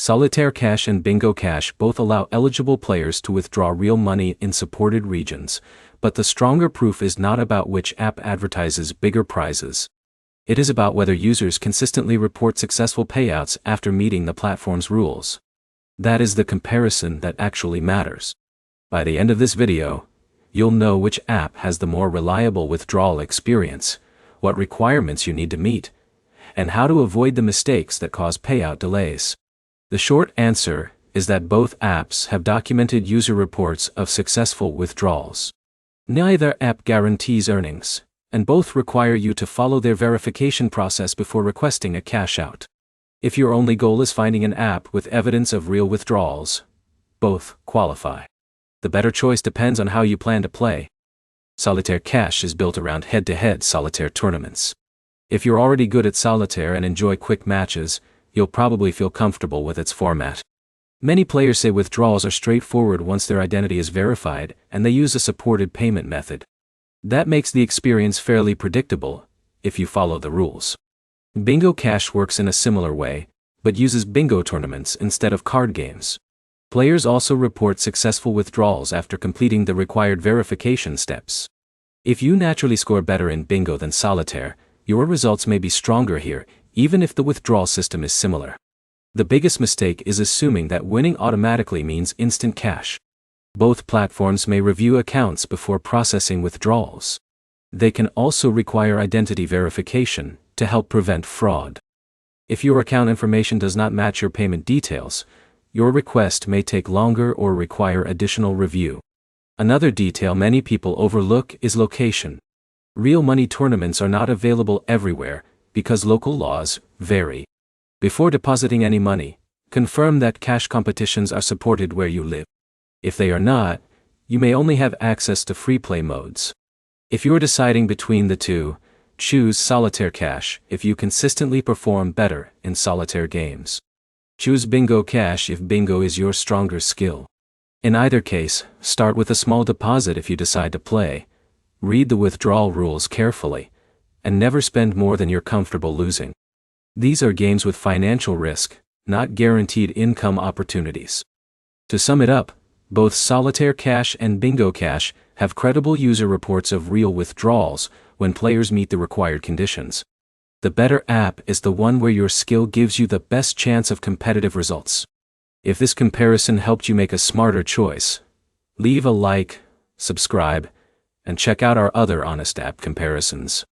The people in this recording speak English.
Solitaire Cash and Bingo Cash both allow eligible players to withdraw real money in supported regions, but the stronger proof is not about which app advertises bigger prizes. It is about whether users consistently report successful payouts after meeting the platform's rules. That is the comparison that actually matters. By the end of this video, you'll know which app has the more reliable withdrawal experience, what requirements you need to meet, and how to avoid the mistakes that cause payout delays. The short answer is that both apps have documented user reports of successful withdrawals. Neither app guarantees earnings, and both require you to follow their verification process before requesting a cash out. If your only goal is finding an app with evidence of real withdrawals, both qualify. The better choice depends on how you plan to play. Solitaire Cash is built around head-to-head solitaire tournaments. If you're already good at solitaire and enjoy quick matches, you'll probably feel comfortable with its format. Many players say withdrawals are straightforward once their identity is verified, and they use a supported payment method. That makes the experience fairly predictable, if you follow the rules. Bingo Cash works in a similar way, but uses bingo tournaments instead of card games. Players also report successful withdrawals after completing the required verification steps. If you naturally score better in bingo than solitaire, your results may be stronger here, even if the withdrawal system is similar. The biggest mistake is assuming that winning automatically means instant cash. Both platforms may review accounts before processing withdrawals. They can also require identity verification to help prevent fraud. If your account information does not match your payment details, your request may take longer or require additional review. Another detail many people overlook is location. Real money tournaments are not available everywhere, because local laws vary. Before depositing any money, confirm that cash competitions are supported where you live. If they are not, you may only have access to free play modes. If you're deciding between the two, choose Solitaire Cash if you consistently perform better in solitaire games. Choose Bingo Cash if bingo is your stronger skill. In either case, start with a small deposit if you decide to play. Read the withdrawal rules carefully, and never spend more than you're comfortable losing. These are games with financial risk, not guaranteed income opportunities. To sum it up, both Solitaire Cash and Bingo Cash have credible user reports of real withdrawals when players meet the required conditions. The better app is the one where your skill gives you the best chance of competitive results. If this comparison helped you make a smarter choice, leave a like, subscribe, and check out our other honest app comparisons.